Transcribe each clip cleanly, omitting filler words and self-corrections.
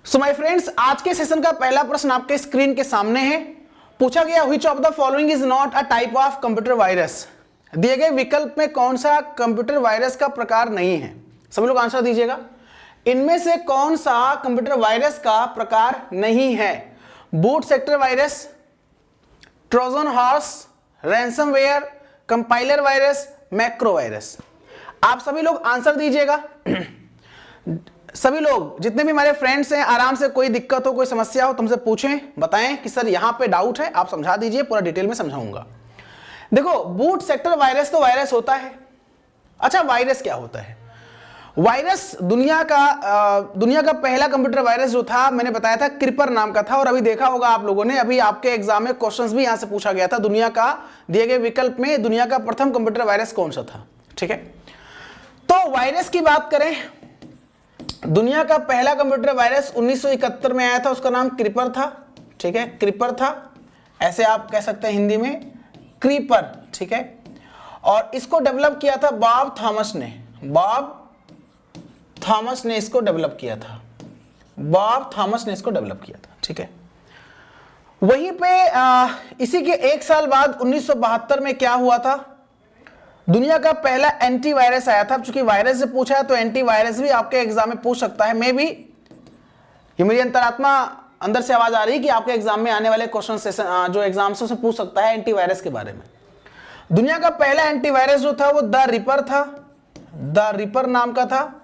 So my friends, आज के session का पहला प्रश्न आपके स्क्रीन के सामने है। पूछा गया which of the following is not a type of computer virus. दिए गए विकल्प में कौन सा कंप्यूटर वायरस का प्रकार नहीं है? सभी लोग आंसर दीजिएगा। इनमें से कौन सा कंप्यूटर वायरस का प्रकार नहीं है? Boot sector virus, Trojan horse, ransomware, compiler virus, macro virus. आप सभी लोग आंसर दीजिएगा। सभी लोग जितने भी हमारे फ्रेंड्स हैं, आराम से कोई दिक्कत हो, कोई समस्या हो, तुमसे पूछें, बताएं कि सर यहां पे डाउट है, आप समझा दीजिए, पूरा डिटेल में समझाऊंगा। देखो, बूट सेक्टर वायरस तो वायरस होता है। अच्छा, वायरस क्या होता है? वायरस दुनिया का पहला कंप्यूटर वायरस जो था, मैंने बताया था क्रीपर नाम का था। और अभी देखा होगा आप लोगों ने, अभी आपके एग्जाम में क्वेश्चंस भी यहां से पूछा गया था, दुनिया का दिए गए विकल्प में दुनिया का प्रथम कंप्यूटर वायरस कौन सा था। ठीक है, तो वायरस की बात करें, दुनिया का पहला कंप्यूटर वायरस 1971 में आया था, उसका नाम क्रीपर था। ठीक है, क्रीपर था, ऐसे आप कह सकते हैं हिंदी में क्रीपर। ठीक है, और इसको डेवलप किया था बॉब थॉमस ने। बॉब थॉमस ने इसको डेवलप किया था। बॉब थॉमस ने इसको डेवलप किया था। ठीक है, वहीं पे इसी के एक साल बाद 1972 में क्या हुआ था? दुनिया का पहला एंटीवायरस आया था। चूंकि वायरस से पूछा है तो एंटीवायरस भी आपके एग्जाम में पूछ सकता है। मे बी ये मेरी अंतरात्मा अंदर से आवाज आ रही है कि आपके एग्जाम में आने वाले क्वेश्चन सेशन जो एग्जाम से पूछ सकता है एंटीवायरस के बारे में। दुनिया का पहला एंटीवायरस जो था वो द रिपर था। द रिपर नाम का था,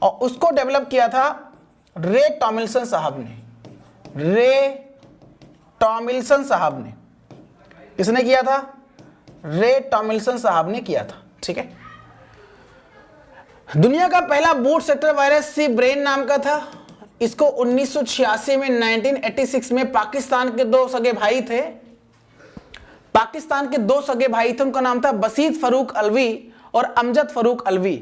और उसको डेवलप किया था रे टॉमिल्सन साहब ने। रे टॉमिल्सन साहब ने, किसने किया था? रे टॉमिल्सन साहब ने किया था। ठीक है, दुनिया का पहला boot sector virus C Brain नाम का था। इसको 1986 में 1986 में पाकिस्तान के दो सगे भाई थे। पाकिस्तान के दो सगे भाई थे, उनका नाम था बसीत फरूक अलवी और अमजद फरूक अलवी।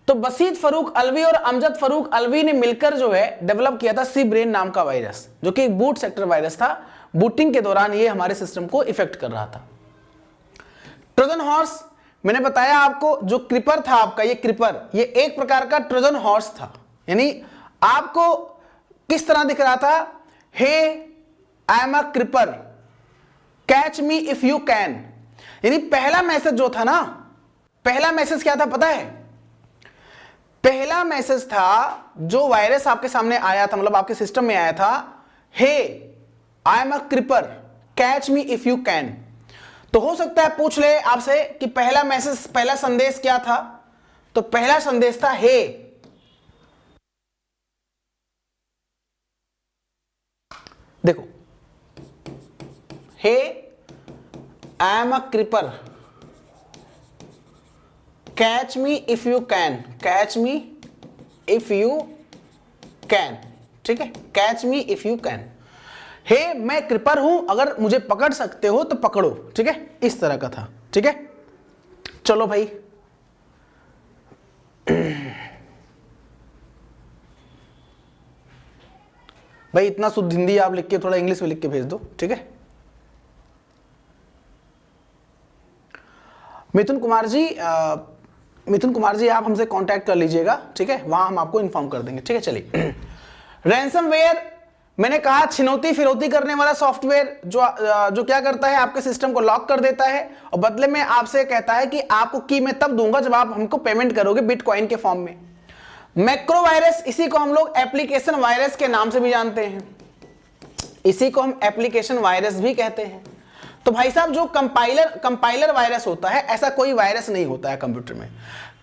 तो बसीत फरूक अलवी और अमजद फरूक अलवी ने मिलकर जो है डेवलप किया था सी ब्रेन नाम का वायरस, जो कि एक बूट सेक्टर वायरस था। बूटिंग के दौरान ये हमारे सिस्टम को इफेक्ट कर रहा था। ट्रोजन हॉर्स, मैंने बताया आपको, जो क्रीपर था आपका, ये क्रीपर, ये एक प्रकार का ट्रोजन हॉर्स था। यानी आपको किस तरह दिख रहा था? Hey I am a creeper, catch me if you can. यानी पहला मैसेज जो था ना, पहला मैसेज क्या था पता है? पहला मैसेज था जो वायरस आपके सामने आया था, मतलब आपके सिस्टम में आया था, hey I am a creeper, catch me if you can. तो हो सकता है पूछ ले आपसे कि पहला मैसेज, पहला संदेश क्या था? तो पहला संदेश था हे। देखो, hey I am a creeper, catch me if you can, catch me if you can. ठीक है, catch me if you can. Hey मैं क्रीपर हूं, अगर मुझे पकड़ सकते हो तो पकड़ो। ठीक है, इस तरह का था। ठीक है, चलो भाई, भाई इतना शुद्ध हिंदी आप लिख के थोड़ा इंग्लिश में लिख के भेज दो। ठीक है, मिथुन कुमार जी, मिथुन कुमार जी आप हमसे कांटेक्ट कर लीजिएगा। ठीक है, वहां हम आपको इन्फॉर्म कर देंगे। ठीक है, चलिए। रैंसमवेयर, मैंने कहा छिनौती फिरौती करने वाला सॉफ्टवेयर जो क्या करता है, आपके सिस्टम को लॉक कर देता है और बदले में आपसे कहता है कि आपको की मैं तब दूंगा जब आप हमको पेमेंट करोगे बिटकॉइन के फॉर्म में। मैक्रो वायरस, इसी को हम लोग एप्लीकेशन वायरस के नाम से भी जानते हैं। इसी को हम एप्लीकेशन वायरस भी कहते हैं। तो भाई साहब, जो कंपाइलर वायरस होता है, ऐसा कोई वायरस नहीं होता है कंप्यूटर में।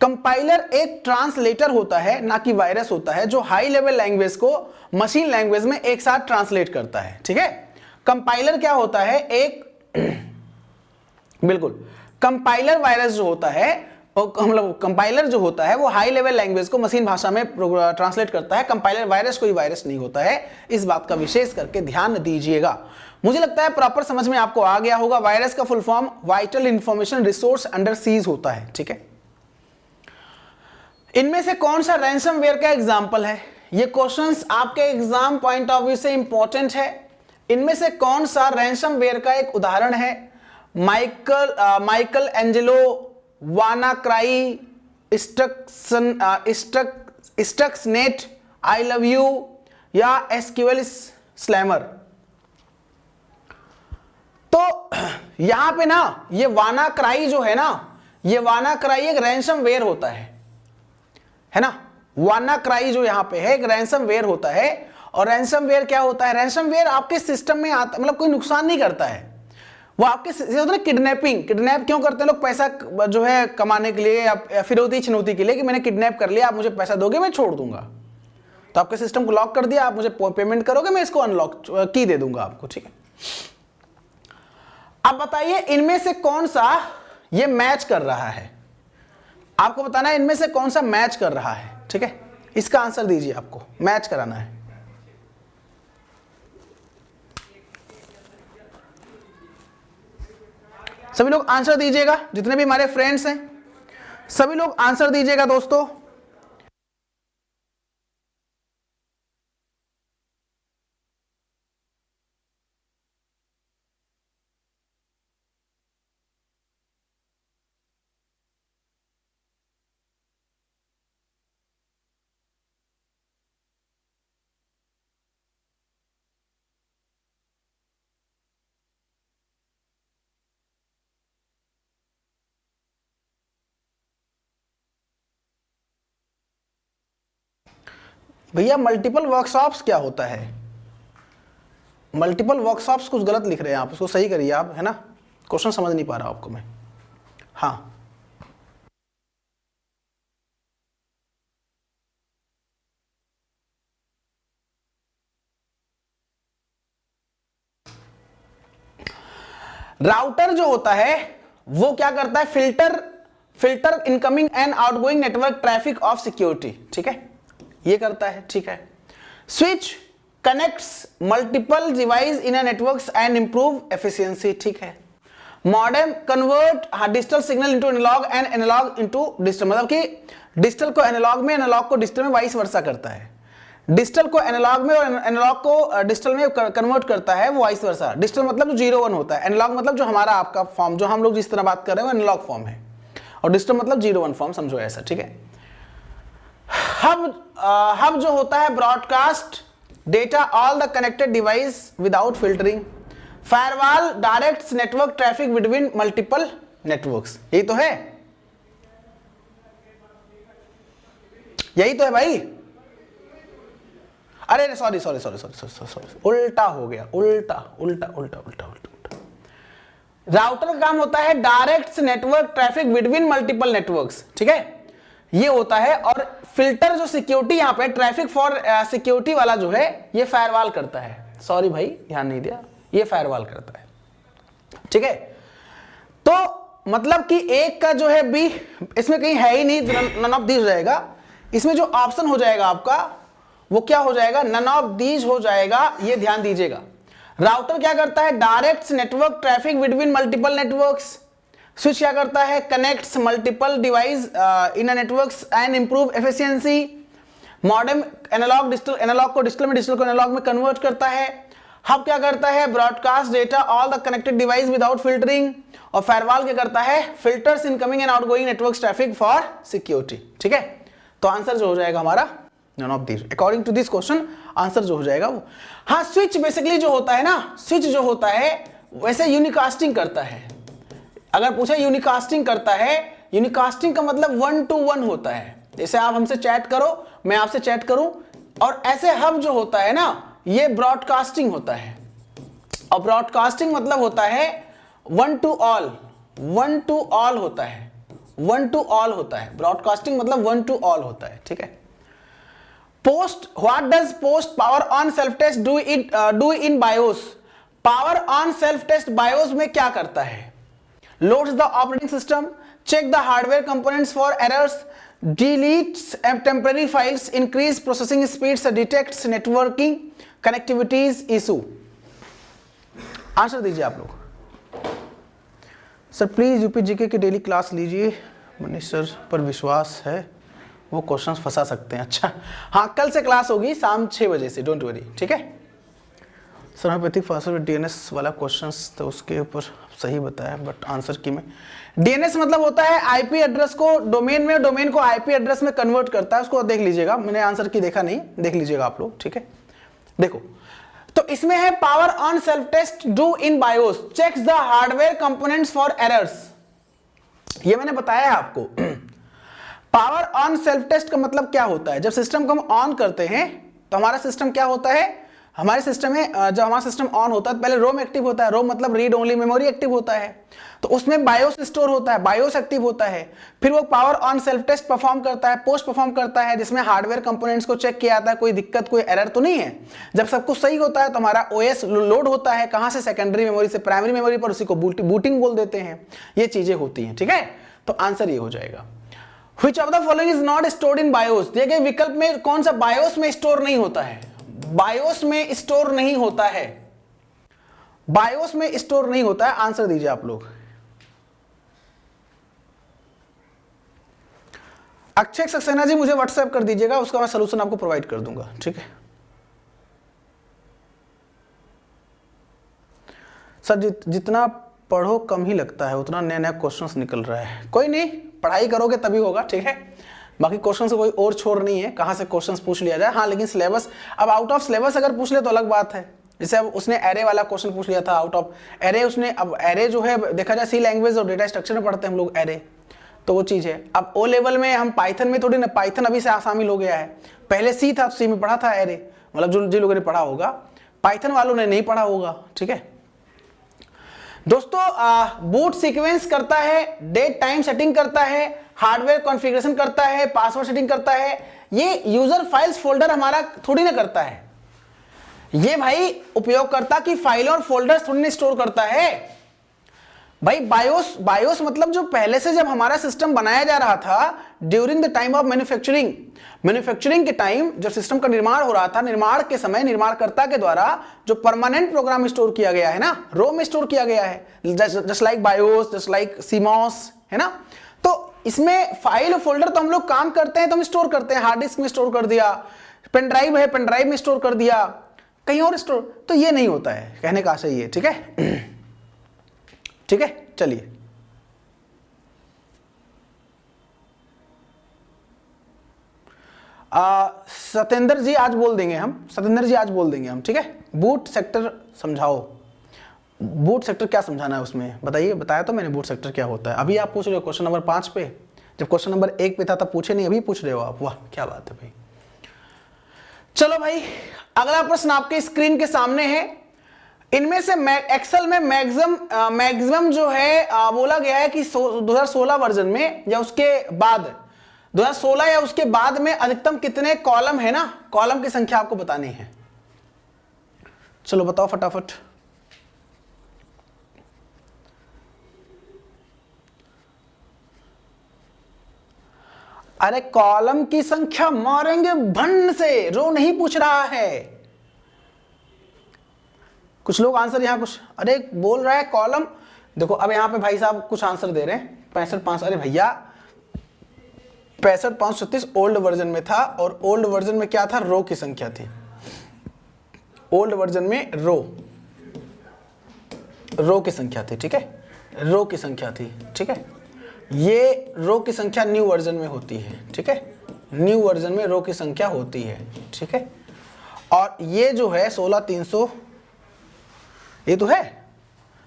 कंपाइलर एक ट्रांसलेटर होता है, ना कि वायरस होता है, जो हाई लेवल लैंग्वेज को मशीन लैंग्वेज में एक साथ ट्रांसलेट करता है। ठीक है, कंपाइलर क्या होता है? एक बिल्कुल, कंपाइलर वायरस जो होता है, मतलब कंपाइलर जो होता है वो हाई लेवल लैंग्वेज को मशीन भाषा में ट्रांसलेट करता है। कंपाइलर वायरस कोई वायरस नहीं होता है, इस बात का विशेष करके ध्यान दीजिएगा। मुझे लगता है प्रॉपर समझ में आपको आ गया होगा। वायरस का full form vital information resource under seize होता है। ठीक है, इनमें से कौन सा रैंसमवेयर का एग्जाम्पल है? ये क्वेश्चंस आपके एग्जाम पॉइंट ऑफ व्यू से इंपॉर्टेंट है। इनमें से कौन सा रैंसमवेयर का एक उदाहरण है? Michael Angelo, WannaCry, Stuxnet, I love you, या एसक्यूएल स्लैमर। तो यहां पे ना ये वानाक्राई जो है ना, ये वानाक्राई एक रैंसमवेयर होता है ना। वानाक्राई जो यहां पे है एक रैंसमवेयर होता है। और रैंसमवेयर क्या होता है? रैंसमवेयर आपके सिस्टम में आता, मतलब कोई नुकसान नहीं करता है, वो आपके होता है किडनैपिंग। किडनैप क्यों करते हैं लोग? पैसा जो है कमाने के लिए या फिरौती छिनौती के लिए, कि मैंने किडनैप कर लिया, आप मुझे पैसा दोगे मैं छोड़ दूंगा। तो आपके सिस्टम को लॉक कर दिया, आप मुझे पेमेंट करोगे, मैं इसको अनलॉक की दे दूंगा आपको, ठीक है। अब बताइए इनमें से कौन सा ये मैच कर रहा है, आपको बताना है इनमें से कौन सा मैच कर रहा है, ठीक है। इसका आंसर दीजिए, आपको मैच कराना है। सभी लोग आंसर दीजिएगा, जितने भी हमारे फ्रेंड्स हैं सभी लोग आंसर दीजिएगा दोस्तों। भैया मल्टीपल वर्कशॉप्स क्या होता है? मल्टीपल वर्कशॉप्स कुछ गलत लिख रहे हैं आप, उसको सही करिए आप, है ना। क्वेश्चन समझ नहीं पा रहा आपको मैं। हाँ राउटर जो होता है वो क्या करता है? Filter incoming and outgoing network traffic of security, ठीक है, ये करता है, ठीक है। Switch connects multiple device in a networks and improve efficiency, ठीक है। Modem convert digital signal into analog and analog into digital, मतलब कि डिजिटल को एनालॉग में, एनालॉग को डिजिटल में, वाइस वर्सा करता है। डिजिटल को एनालॉग में और एनालॉग को डिजिटल में कन्वर्ट करता है, वो वाइस वर्सा। डिजिटल मतलब जो 0 1 होता है, एनालॉग मतलब जो हमारा आपका फॉर्म, जो हम लोग जिस तरह बात कर रहे हैं वो एनालॉग फॉर्म है, और डिजिटल मतलब 0 1 फॉर्म, समझो ऐसा, ठीक है। हब जो होता है broadcast data all the connected device without filtering. Firewall directs network traffic between multiple networks, यही तो है, यही तो है भाई। अरे sorry sorry sorry sorry sorry sorry, उल्टा हो गया, उल्टा उल्टा उल्टा उल्टा उल्टा। राउटर का काम होता है direct network traffic between multiple networks, ठीक है, ये होता है। और फिल्टर जो सिक्योरिटी यहां पे ट्रैफिक फॉर सिक्योरिटी वाला जो है ये फायरवॉल करता है। सॉरी भाई ध्यान नहीं दिया, ये फायरवॉल करता है, ठीक है। तो मतलब कि एक का जो है बी, इसमें कहीं है ही नहीं, नन ऑफ दीज रहेगा। इसमें जो ऑप्शन हो जाएगा आपका वो क्या हो जाएगा? नन ऑफ दीज हो जाएगा, ये ध्यान दीजिएगा। राउटर क्या करता है? Direct network traffic between multiple networks. Switch क्या करता है? Connects multiple device in networks and improve efficiency. Modem analog digital, analog को डिजिटल में, डिजिटल को एनालॉग में कन्वर्ट करता है। हब क्या करता है? Broadcast data all the connected device without filtering. और फायरवॉल क्या करता है? Filters incoming and outgoing network traffic for security, ठीक है। तो आंसर जो हो जाएगा हमारा none of these, according to this question answer जो हो जाएगा वो। हाँ स्विच बेसिकली जो होता है ना, स्विच जो होता है वैसे यूनिकास्टिंग करता है। अगर पूछे यूनिकास्टिंग करता है, यूनिकास्टिंग का मतलब 1 to 1 होता है। जैसे आप हमसे चैट करो, मैं आपसे चैट करूं, और ऐसे हब जो होता है ना ये ब्रॉडकास्टिंग होता है। और ब्रॉडकास्टिंग मतलब होता है 1 to all, 1 to all होता है, 1 to all होता है। ब्रॉडकास्टिंग मतलब 1 to all होता है, ठीक है। POST, what does POST power on self test do in BIOS? Power on self test BIOS में क्या करता है? Loads the operating system, check the hardware components for errors, deletes temporary files, increase processing speeds, detects networking connectivities issue। Answer दीजिए आप लोग। Sir please UP GK की daily class लीजिए, Manish sir पर विश्वास है, वो क्वेश्चंस फंसा सकते हैं। अच्छा हाँ, कल से क्लास होगी शाम 6 बजे से, डोंट वरी, ठीक है। सर होम्योपैथिक फार्मास्यूटिकल डीएनएस वाला क्वेश्चंस तो उसके ऊपर सही बताया, बट आंसर की में डीएनएस मतलब होता है आईपी एड्रेस को डोमेन में, डोमेन को आईपी एड्रेस में कन्वर्ट करता है, उसको देख लीजिएगा, मैंने आंसर की देखा नहीं, देख लीजिएगा आप लोग, ठीक है। देखो, तो इसमें है power on self test do in BIOS checks the hardware components for errors. ये मैंने बताया है आपको। पावर ऑन सेल्फ टेस्ट का मतलब क्या होता है? जब सिस्टम को हम ऑन करते हैं तो हमारा सिस्टम क्या होता है, हमारे सिस्टम में जब हमारा सिस्टम ऑन होता है तो पहले रोम एक्टिव होता है। रोम मतलब रीड ओनली मेमोरी एक्टिव होता है, तो उसमें बायोस स्टोर होता है, बायोस एक्टिव होता है। फिर वो power on self test perform करता है, पोस्ट परफॉर्म करता है, जिसमें हार्डवेयर कंपोनेंट्स को चेक किया जाता है, कोई दिक्कत कोई एरर तो नहीं है। जब सब कुछ सही होता है तो हमारा ओएस लोड होता है, कहां से, सेकेंडरी मेमोरी से प्राइमरी मेमोरी पर, उसी को बूटिंग बोल देते हैं। ये चीजें होती हैं, ठीक है। तो आंसर ये हो जाएगा Which of the following is not stored in BIOS? दिए गए विकल्प में कौन सा BIOS में स्टोर नहीं होता है? BIOS में स्टोर नहीं होता है, BIOS में स्टोर नहीं होता है। आंसर दीजिए आप लोग। अक्षय सक्सेना जी मुझे व्हाट्सएप कर दीजिएगा, उसका मैं सलूशन आपको प्रोवाइड कर दूंगा, ठीक है। सर जितना पढ़ो कम ही लगता है, उतना नया नया क्वेश्चंस निकल रहा है। कोई नहीं, पढ़ाई करोगे तभी होगा, ठीक है। बाकी क्वेश्चन से कोई और छोड़ नहीं है, कहां से क्वेश्चंस पूछ लिया जाए। हाँ, लेकिन सिलेबस, अब आउट ऑफ सिलेबस अगर पूछ ले तो अलग बात है। जैसे अब उसने एरे वाला क्वेश्चन पूछ लिया था आउट ऑफ एरे, उसने, अब एरे जो है देखा जाए सी लैंग्वेज और डेटा स्ट्रक्चर में पढ़ते हैं हम लोग एरे, तो वो चीज है। अब ओ लेवल में हम पाइथन में थोड़ी ना, पाइथन अभी से शामिल हो गया है, पहले सी था, सी में पढ़ा था एरे, मतलब जिन लोगों ने पढ़ा होगा, पाइथन वालों ने नहीं पढ़ा होगा, ठीक है। दोस्तों, बूट सीक्वेंस करता है, डेट टाइम सेटिंग करता है, हार्डवेयर कॉन्फ़िगरेशन करता है, पासवर्ड सेटिंग करता है। ये यूजर फाइल्स फोल्डर हमारा थोड़ी ना करता है, ये भाई उपयोगकर्ता की फाइलों और फोल्डर्स थोड़ी ना स्टोर करता है। भाई बायोस मतलब जो पहले से जब हमारा सिस्टम बनाया जा रहा था, during the time of manufacturing के टाइम जब सिस्टम का निर्माण हो रहा था, निर्माण के समय निर्माणकर्ता के द्वारा जो परमानेंट प्रोग्राम स्टोर किया गया है ना, रोम में स्टोर किया गया है, just like BIOS, just like CMOS, है ना। तो इसमें फाइल और फोल्डर तो हम लोग काम करते हैं तो हम स्टोर करते हैं, हार्ड डिस्क में स्टोर कर दिया, पेन ड्राइव है पेन ड्राइव में स्टोर कर दिया, कहीं और स्टोर, तो ये नहीं होता है, कहने का आशय ये, ठीक है। ठीक है, चलिए। सत्येंद्र जी आज बोल देंगे हम, सत्येंद्र जी आज बोल देंगे हम, ठीक है। बूट सेक्टर समझाओ, बूट सेक्टर क्या समझाना है उसमें बताइए। बताया तो मैंने बूट सेक्टर क्या होता है। अभी आप पूछ रहे हो क्वेश्चन नंबर 5 पे, जब क्वेश्चन नंबर 1 पे था तब पूछे नहीं, अभी पूछ रहे हो आप, वाह क्या बात है भाई। चलो भाई, अगला प्रश्न आपके स्क्रीन के सामने है। इनमें से एक्सेल में मैक्सिमम जो है बोला गया है कि 2016 वर्जन में या उसके बाद, 2016 या उसके बाद में अधिकतम कितने कॉलम है ना, कॉलम की संख्या आपको बतानी है। चलो बताओ फटाफट। अरे कॉलम की संख्या मारेंगे भन्न से, रो नहीं पूछ रहा है। कुछ लोग आंसर यहां कुछ, अरे बोल रहा है कॉलम, देखो अब यहां पे भाई साहब कुछ आंसर दे रहे हैं 65,500, अरे भैया 65,536 ओल्ड वर्जन में था, और ओल्ड वर्जन में क्या था, रो की संख्या थी। ओल्ड वर्जन में रो की संख्या थी, ठीक है, रो की संख्या थी, ठीक है। ये रो की संख्या न्यू वर्जन में होती है, ठीक है, न्यू वर्जन में रो की संख्या होती है, ठीक है। और ये जो है 16,300, ये तो है,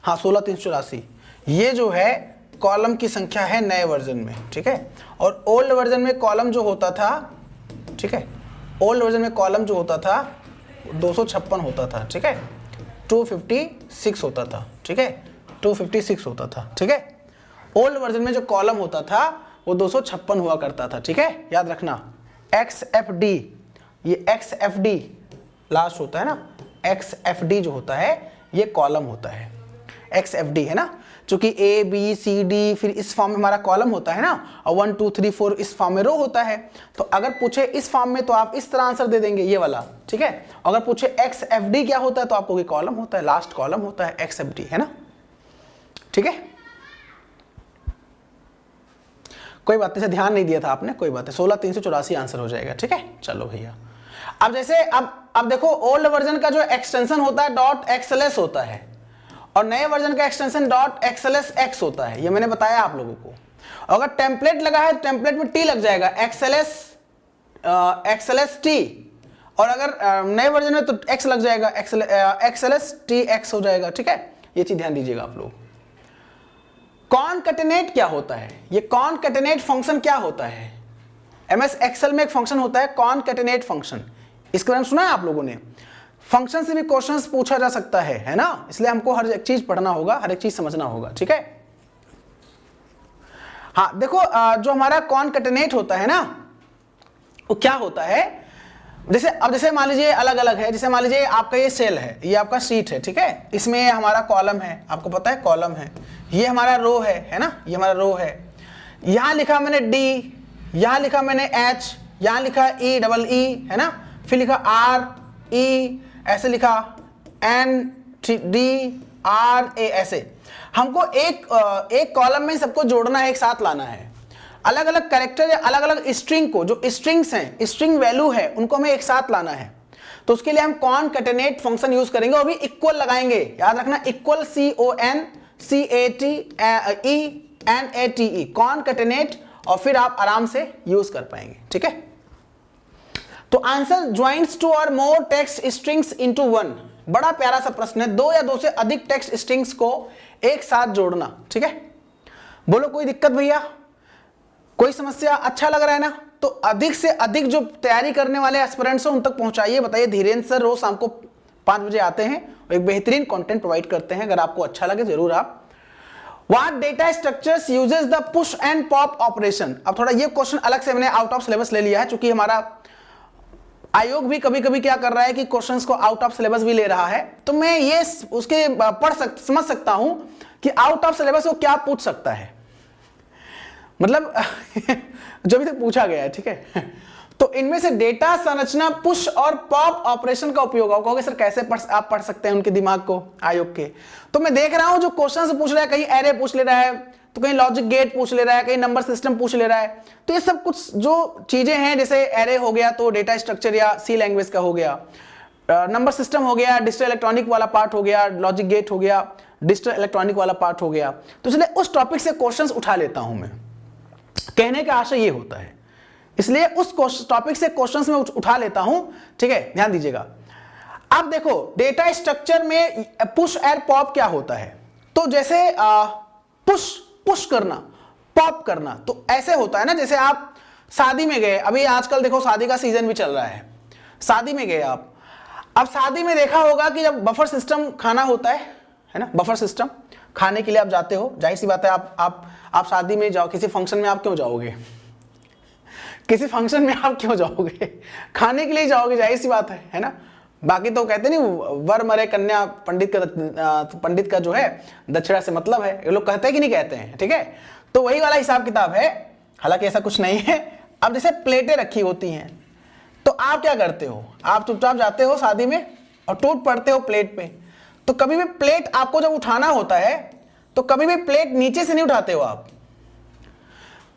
हाँ 16,384, ये जो है कॉलम की संख्या है नए वर्जन में, ठीक है। और ओल्ड वर्जन में कॉलम जो होता था, ठीक है, ओल्ड वर्जन में कॉलम जो होता था 256 होता था, ठीक है, 256 होता था, ठीक है, 256 होता था, ठीक है। ओल्ड वर्जन में जो कॉलम होता था वो 256 हुआ करता था, ठीक है, याद रखना। XFD, ये XFD लास्ट होता है ना, XFD जो होता है ये कॉलम होता है, XFD है ना, चूंकि A B C D फिर इस फॉर्म में हमारा कॉलम होता है ना, और 1 2 3 4 इस फॉर्म में रो होता है। तो अगर पूछे इस फॉर्म में तो आप इस तरह आंसर दे देंगे, ये वाला, ठीक है। अगर पूछे XFD क्या होता है तो आपको कॉलम होता है, लास्ट कॉलम होता है XFD, है ना, ठीक है। कोई बात नहीं, ध्यान नहीं दिया था आपने, कोई बात है, 16,384 आंसर हो जाएगा, ठीक है। चलो भैया, अब जैसे अब देखो ओल्ड वर्जन का जो एक्सटेंशन होता है .xls होता है, और नए वर्जन का एक्सटेंशन .xlsx होता है, ये मैंने बताया आप लोगों को। अगर टेम्पलेट लगा है तो टेम्पलेट में T लग जाएगा, XLS XLST, और अगर नए वर्जन में तो x लग जाएगा, XLS TX हो जाएगा, ठीक है। ये चीज ध्यान दीजिएगा आप लोग। कॉनकैटिनेट क्या होता है, ये कॉनकैटिनेट फंक्शन क्या होता है? MS एक्सेल में एक फंक्शन होता है कॉनकैटिनेट फंक्शन, इसके बारे में सुना है आप लोगों ने? फंक्शन से भी क्वेश्चंस पूछा जा सकता है ना, इसलिए हमको हर एक चीज पढ़ना होगा, हर एक चीज समझना होगा, ठीक है। हाँ देखो, जो हमारा कॉनकैटिनेट होता है ना, वो क्या होता है, जैसे मान लीजिए अलग अलग है, जैसे मान लीजिए आपका ये सेल है, ये आपका शीट है, ठीक है, इसमें हमारा कॉलम है, आपको पता है कॉलम है, ये हमारा रो है ना, ये हमारा रो है। यहां लिखा मैंने D, यहां लिखा मैंने H, यहां लिखा E है ना, फिर लिखा RE, ऐसे लिखा NDRA, ऐसे हमको एक कॉलम में सबको जोड़ना है, एक साथ लाना है। अलग अलग कैरेक्टर या अलग अलग स्ट्रिंग को, जो स्ट्रिंग्स हैं, स्ट्रिंग वैल्यू है, उनको हमें एक साथ लाना है। तो उसके लिए हम कॉनकैटिनेट फंक्शन यूज करेंगे और भी इक्वल लगाएंगे, याद रखना, इक्वल CONCATENATE, कॉनकैटिनेट, और फिर आप आराम से यूज कर पाएंगे, ठीक है। तो आंसर ज्वाइंट्स टू और मोर टेक्स्ट स्ट्रिंग्स इनटू वन, बड़ा प्यारा सा प्रश्न है, दो या दो से अधिक टेक्स्ट स्ट्रिंग्स को एक साथ जोड़ना, ठीक है। बोलो कोई दिक्कत भैया, कोई समस्या? अच्छा लग रहा है ना? तो अधिक से अधिक जो तैयारी करने वाले एस्पिरेंट्स हैं उन तक पहुंचाइए। बताइए, धीरेन्द्र सर रोज शाम को 5 बजे आते हैं और एक बेहतरीन कंटेंट प्रोवाइड करते हैं, अगर आपको अच्छा लगे जरूर आप। What data structures uses the push and pop operation? अब थोड़ा ये क्वेश्चन अलग से मैंने आउट ऑफ सिलेबस ले लिया है, क्योंकि हमारा आयोग भी कभी कभी क्या कर रहा है कि क्वेश्चंस को आउट ऑफ सिलेबस भी ले रहा है, तो मैं ये उसके समझ सकता हूं कि आउट ऑफ सिलेबस वो क्या पूछ सकता है, मतलब जो अभी तक पूछा गया है, ठीक है। तो इनमें से डेटा संरचना, पुश और पॉप ऑपरेशन का उपयोग, आप कहोगे सर कैसे आप पढ़ सकते हैं उनके दिमाग को, आयोग के? तो मैं देख रहा हूं जो क्वेश्चन पूछ रहा है, कहीं एरे पूछ ले रहा है, तो कहीं लॉजिक गेट पूछ ले रहा है, कहीं नंबर सिस्टम पूछ ले रहा है। तो ये सब कुछ जो चीजें हैं, जैसे एरे हो गया तो डेटा स्ट्रक्चर या सी लैंग्वेज का हो गया, नंबर सिस्टम हो गया, डिजिटल इलेक्ट्रॉनिक वाला पार्ट हो गया, लॉजिक गेट हो गया, डिजिटल इलेक्ट्रॉनिक वाला पार्ट हो गया। तो इसलिए उस टॉपिक से क्वेश्चन उठा लेता हूं मैं, कहने का आशय ये होता है, इसलिए उस टॉपिक से क्वेश्चंस में उठा लेता हूं, ठीक है, ध्यान दीजिएगा। अब देखो डेटा स्ट्रक्चर में पुश और पॉप क्या होता है, तो जैसे पुश करना, पॉप करना, तो ऐसे होता है ना, जैसे आप शादी में गए, अभी आजकल देखो शादी का सीजन भी चल रहा है, शादी में गए आप, अब शादी में देखा होगा कि जब बफर सिस्टम खाना होता है ना, बफर सिस्टम खाने के लिए आप जाते हो, जाहिर सी बात है आप शादी में जाओ, किसी फंक्शन में आप क्यों जाओगे, किसी फंक्शन में आप क्यों जाओगे, खाने के लिए जाओगे, जाहिर सी बात है ना। बाकी तो कहते नहीं, वर मरे कन्या पंडित का जो है दक्षिणा से मतलब है, ये लोग कहते हैं कि नहीं कहते हैं, ठीक है। तो वही वाला हिसाब किताब है, हालांकि ऐसा कुछ नहीं है। अब जैसे प्लेटें रखी होती हैं, तो आप क्या करते हो, आप चुपचाप जाते हो शादी में और टूट पड़ते हो प्लेट पे। तो कभी भी प्लेट आपको जब उठाना होता है, तो कभी भी प्लेट नीचे से नहीं उठाते हो आप,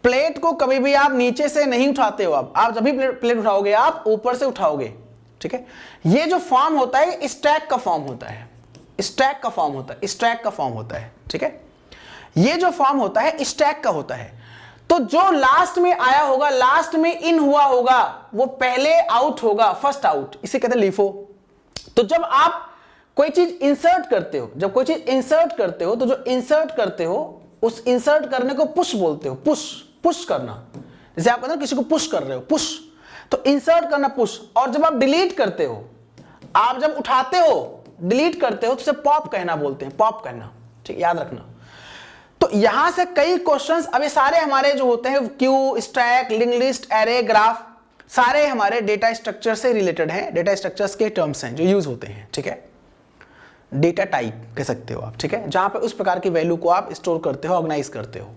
प्लेट को कभी भी आप नीचे से नहीं उठाते हो आप जब भी प्लेट उठाओगे आप ऊपर से उठाओगे, ठीक है। ये जो फॉर्म होता है स्टैक का फॉर्म होता है, स्टैक का फॉर्म होता है, स्टैक का फॉर्म होता है, ठीक है। ये जो फॉर्म होता है स्टैक का होता है। तो जो लास्ट में आया होगा, लास्ट में इन हुआ होगा, वो पहले आउट होगा, फर्स्ट आउट, इसे कहते हैं लीफो। तो जब आप कोई चीज इंसर्ट करते हो, जब कोई चीज इंसर्ट करते हो, तो जो इंसर्ट करते हो उस इंसर्ट करने को पुश बोलते हो, पुश करना। जैसे आप कहते हो किसी को पुश कर रहे हो, पुश, तो इंसर्ट करना पुश। और जब आप डिलीट करते हो, आप जब उठाते हो डिलीट करते हो, तो उसे पॉप कहना बोलते हैं, पॉप कहना, ठीक, याद रखना। तो यहां से कई क्वेश्चंस, अब ये सारे हमारे जो होते हैं Q, stack, link list, array, graph, सारे हमारे डेटा स्ट्रक्चर से रिलेटेड हैं, डेटा स्ट्रक्चर्स के टर्म्स हैं जो यूज होते हैं, ठीक है। डेटा टाइप कह सकते हो आप, ठीक है, जहां पे उस प्रकार की वैल्यू को आप स्टोर करते हो, ऑर्गेनाइज करते हो।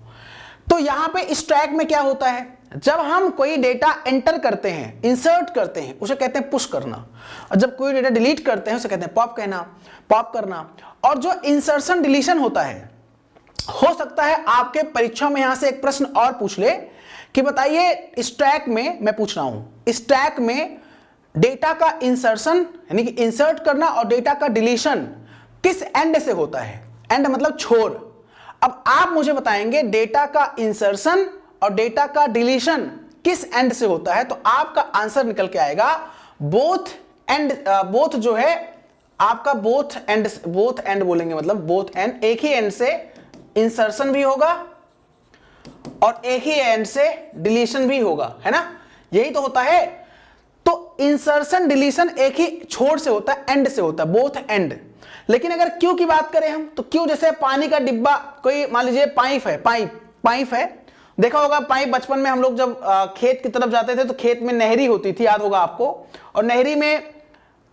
तो यहां पे स्टैक में क्या होता है, जब हम कोई डेटा एंटर करते हैं, इंसर्ट करते हैं, उसे कहते हैं पुश करना, और जब कोई डेटा डिलीट करते हैं उसे कहते हैं पॉप कहना, पॉप करना। और जो इंसर्शन डिलीशन होता है, हो सकता है आपके परीक्षा में यहां से एक प्रश्न और पूछ ले कि बताइए स्टैक में, मैं पूछ रहा हूं, स्टैक में डेटा का इंसर्शन यानी कि इंसर्ट करना और डेटा का डिलीशन किस एंड से होता है, एंड मतलब छोर। अब आप मुझे बताएंगे डेटा का इंसर्शन और डेटा का डिलीशन किस एंड से होता है, तो आपका आंसर निकल के आएगा बोथ जो है आपका बोथ एंड बोलेंगे, मतलब बोथ एंड, एक ही एंड से इंसर्शन भी होगा और एक ही एंड से डिलीशन भी होगा, है ना, यही तो होता है। तो इंसर्शन डिलीशन एक ही छोर से होता है, एंड से होता है, बोथ एंड। लेकिन अगर क्यू की बात करें हम, तो क्यू जैसे पानी का डिब्बा, कोई मान लीजिए पाइप है, देखा होगा पाइप, बचपन में हम लोग जब खेत की तरफ जाते थे तो खेत में नहरी होती थी, याद होगा आपको, और नहरी में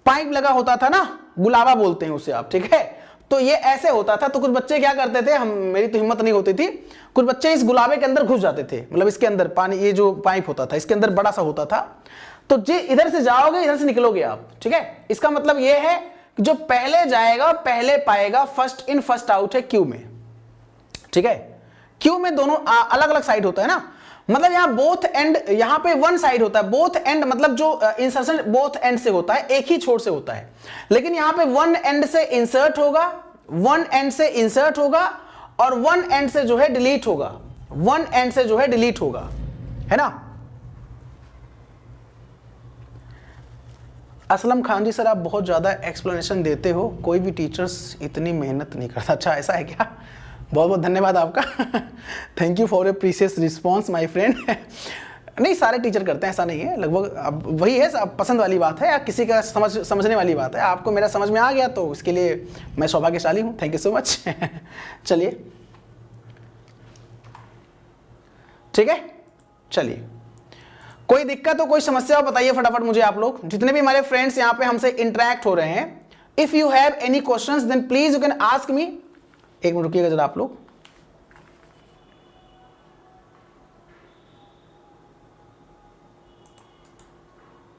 पाइप लगा होता था ना, गुलाबा बोलते हैं उसे आप, ठीक है। तो ये ऐसे होता था, तो कुछ बच्चे क्या करते थे, मेरी तो हिम्मत नहीं होती थी, कुछ बच्चे इस गुलाबे के अंदर घुस जाते थे, मतलब इसके अंदर पानी, ये जो पाइप होता था इसके अंदर बड़ा सा होता था, तो जी इधर से जाओगे इधर से निकलोगे आप, ठीक है। इसका मतलब ये है कि जो पहले जाएगा पहले पाएगा, फर्स्ट इन फर्स्ट आउट है क्यू में, ठीक है। क्यू में दोनों अलग अलग साइड होता है ना, मतलब यहां बोथ एंड, यहां पे वन साइड होता है, बोथ एंड मतलब जो इंसर्शन बोथ एंड से होता है, एक ही छोर से होता है, लेकिन यहां पे वन एंड से इंसर्ट होगा, वन एंड से इंसर्ट होगा और वन एंड से जो है डिलीट होगा, वन एंड से जो है डिलीट होगा, है ना। असलम खान जी सर, आप बहुत ज़्यादा एक्सप्लेनेशन देते हो, कोई भी टीचर्स इतनी मेहनत नहीं करता। अच्छा ऐसा है क्या, बहुत बहुत धन्यवाद आपका। Thank you for a precious response my friend. नहीं सारे टीचर करते हैं, ऐसा नहीं है, लगभग अब वही है, अब पसंद वाली बात है या किसी का समझने वाली बात है। आपको मेरा समझ में आ गया तो इसके लिए मैं सौभाग्यशाली हूँ, थैंक यू सो मच। चलिए ठीक है, चलिए कोई दिक्कत हो, कोई समस्या हो बताइए फटाफट मुझे आप लोग, जितने भी हमारे फ्रेंड्स यहाँ पे हमसे इंटरेक्ट हो रहे हैं। If you have any questions then please you can ask me. एक मिनट रुकिएगा जरा आप लोग,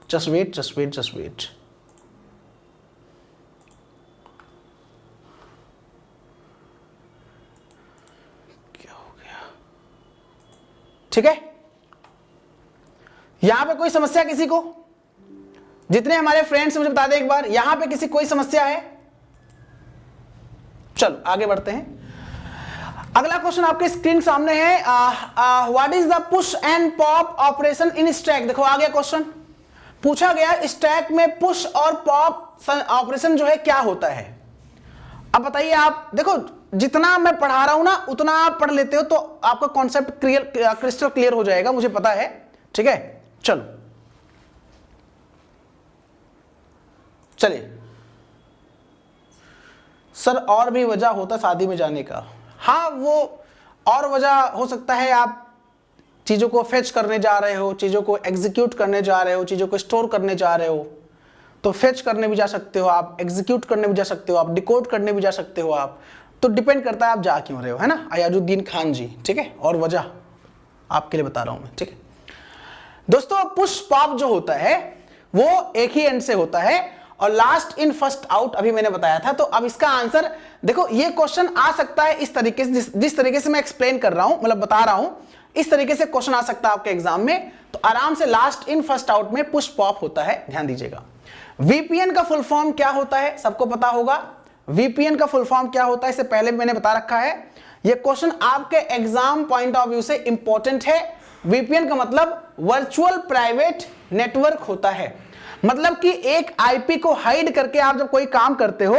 just wait just wait just wait. क्या हो गया, ठीक है। यहां पे कोई समस्या किसी को, जितने हमारे फ्रेंड्स मुझे बता दें एक बार, यहां पे किसी कोई समस्या है। चलो आगे बढ़ते हैं। अगला क्वेश्चन आपके स्क्रीन सामने है, what is the push and pop operation in stack. देखो आ गया क्वेश्चन, पूछा गया स्टैक में पुश और पॉप ऑपरेशन जो है क्या होता है। अब बताइए आप, देखो जितना मैं पढ़ा रहा हूं ना उतना आप पढ़ लेते हो तो आपका कॉन्सेप्ट क्रिस्टल क्लियर हो जाएगा, मुझे पता है, ठीक है। चलो चलिए सर, और भी वजह होता शादी में जाने का। हाँ वो और वजह हो सकता है, आप चीज़ों को फेच करने जा रहे हो, चीज़ों को एग्जीक्यूट करने जा रहे हो, चीज़ों को स्टोर करने जा रहे हो, तो फेच करने भी जा सकते हो आप, एग्जीक्यूट करने भी जा सकते हो आप, डिकोड करने भी जा सकते हो आप, तो डिपेंड करता है आप जा क्यों रहे हो, है ना। अयाजुद्दीन खान जी, ठीक है, और वजह आपके लिए बता रहा हूं मैं, ठीक है दोस्तों। पुश पॉप जो होता है वो एक ही एंड से होता है और लास्ट इन फर्स्ट आउट अभी मैंने बताया था। तो अब इसका आंसर देखो, ये क्वेश्चन आ सकता है इस तरीके से, जिस तरीके से मैं एक्सप्लेन कर रहा हूं, मतलब बता रहा हूं, इस तरीके से क्वेश्चन आ सकता है आपके एग्जाम में। तो आराम से लास्ट इन फर्स्ट आउट में पुश पॉप होता है, ध्यान दीजिएगा। वीपीएन का फुल फॉर्म क्या होता है, सबको पता होगा। वीपीएन का फुल फॉर्म क्या होता है, इससे पहले मैंने बता रखा है। यह क्वेश्चन आपके एग्जाम पॉइंट ऑफ व्यू से इंपॉर्टेंट है। वीपीएन का मतलब वर्चुअल प्राइवेट नेटवर्क होता है, मतलब कि एक आईपी को हाइड करके आप जब कोई काम करते हो,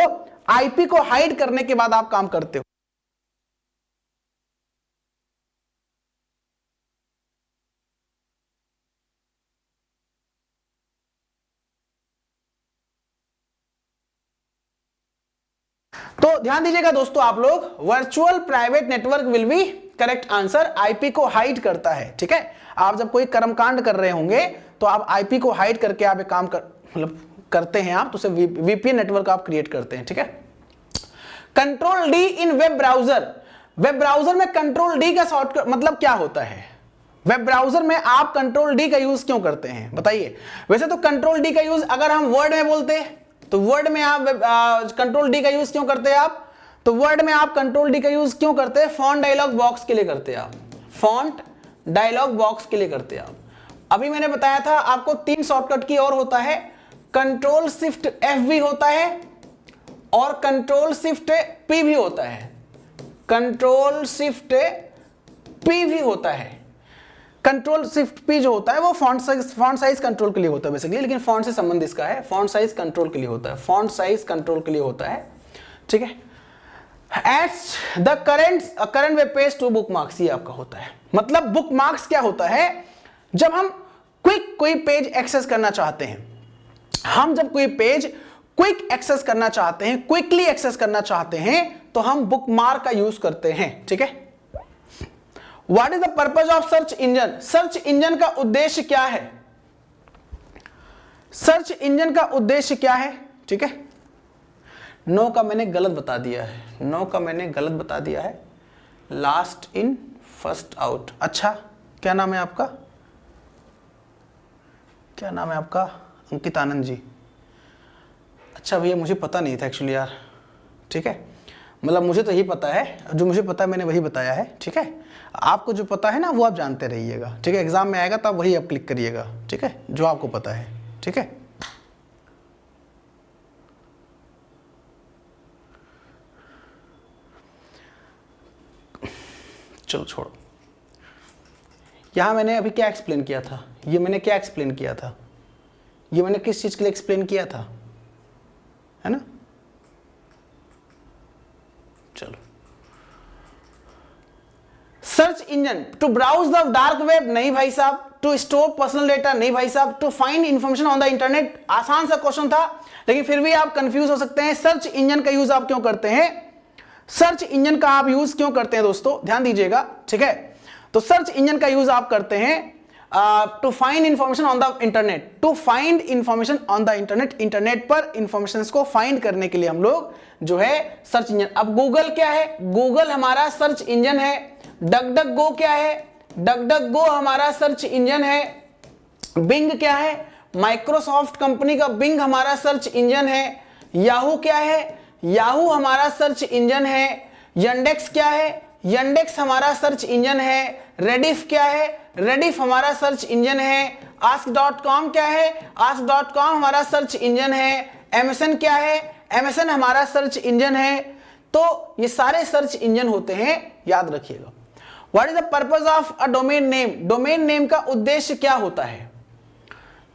आईपी को हाइड करने के बाद आप काम करते हो। तो ध्यान दीजिएगा दोस्तों आप लोग, virtual private network will be correct answer. IP को हाइड करता है, ठीक है। आप जब कोई कर्मकांड कर रहे होंगे तो आप आईपी को हाइड करके आप एक काम मतलब करते हैं आप, तो उसे वीपीएन नेटवर्क आप क्रिएट करते हैं, ठीक है। कंट्रोल डी इन वेब ब्राउजर, वेब ब्राउजर में कंट्रोल डी का शॉर्टकट मतलब क्या होता है। वेब ब्राउजर में आप कंट्रोल डी का यूज क्यों करते हैं बताइए। वैसे तो कंट्रोल डी का यूज अगर हम वर्ड में बोलते हैं तो वर्ड में आप कंट्रोल डी का यूज क्यों करते हैं आप, तो वर्ड में आप कंट्रोल डी का यूज क्यों करते हैं, फॉन्ट डायलॉग बॉक्स के लिए करते हैं आप, फॉन्ट डायलॉग बॉक्स के लिए करते हैं आप। अभी मैंने बताया था आपको 3 शॉर्टकट की और होता है, कंट्रोल शिफ्ट एफ भी होता है और कंट्रोल शिफ्ट पी भी होता है, कंट्रोल शिफ्ट पी भी होता है। कंट्रोल शिफ्ट पी जो होता है वो फॉन्ट साइज कंट्रोल के लिए होता है बेसिकली, लेकिन फॉन्ट से संबंध इसका है, फॉन्ट साइज कंट्रोल के लिए होता है, फॉन्ट साइज कंट्रोल के लिए होता है, ठीक है। At the current web page to bookmarks, ये आपका होता है। मतलब बुक मार्क्स क्या होता है, जब हम कोई पेज एक्सेस करना चाहते हैं, हम जब कोई पेज क्विक एक्सेस करना चाहते हैं, क्विकली एक्सेस करना चाहते हैं, तो हम बुक मार्क का यूज करते हैं, ठीक है। What is the purpose of search engine, search engine का उद्देश्य क्या है, सर्च इंजन का उद्देश्य क्या है, ठीक है। नो का मैंने गलत बता दिया है, नो का मैंने गलत बता दिया है, लास्ट इन फर्स्ट आउट। अच्छा, क्या नाम है आपका, क्या नाम है आपका? अंकित आनंद जी। अच्छा भैया, मुझे पता नहीं था एक्चुअली यार, ठीक है। मतलब मुझे तो यही पता है, जो मुझे पता है मैंने वही बताया है, ठीक है। आपको जो पता है ना वो आप जानते रहिएगा, ठीक है। एग्जाम में आएगा तब वही आप क्लिक करिएगा, ठीक है, जो आपको पता है, ठीक है। चलो छोड़ो, यहां मैंने अभी क्या एक्सप्लेन किया था, ये मैंने क्या एक्सप्लेन किया था, ये मैंने किस चीज के लिए एक्सप्लेन किया था, है ना। चलो, search engine to browse the dark web, नहीं भाई साहब। टू स्टोर पर्सनल डेटा, नहीं भाई साहब। To find information on the internet, आसान सा क्वेश्चन था, लेकिन फिर भी आप कंफ्यूज हो सकते हैं। सर्च इंजन का यूज आप क्यों करते हैं, सर्च इंजन का आप यूज क्यों करते हैं दोस्तों, ध्यान दीजिएगा, ठीक है। तो सर्च इंजन का यूज आप करते हैं to find information on the internet, to find information on the internet, internet पर इंफॉर्मेशन को फाइंड करने के लिए हम लोग जो है सर्च इंजन। अब गूगल क्या है, गूगल हमारा सर्च इंजन है। डक डक गो क्या है, डक डक गो हमारा सर्च इंजन है। बिंग क्या है, माइक्रोसॉफ्ट कंपनी का बिंग हमारा सर्च इंजन है। याहू क्या है, याहू हमारा सर्च इंजन है। यंडेक्स क्या है, यंडेक्स हमारा सर्च इंजन है। रेडिफ क्या है, रेडिफ हमारा सर्च इंजन है। ask.com क्या है, ask.com हमारा सर्च इंजन है। एमएसएन क्या है, एमएसएन हमारा सर्च इंजन है। तो ये सारे सर्च इंजन होते हैं, याद रखिएगा। What is the purpose of a domain name, domain name का उद्देश्य क्या होता है,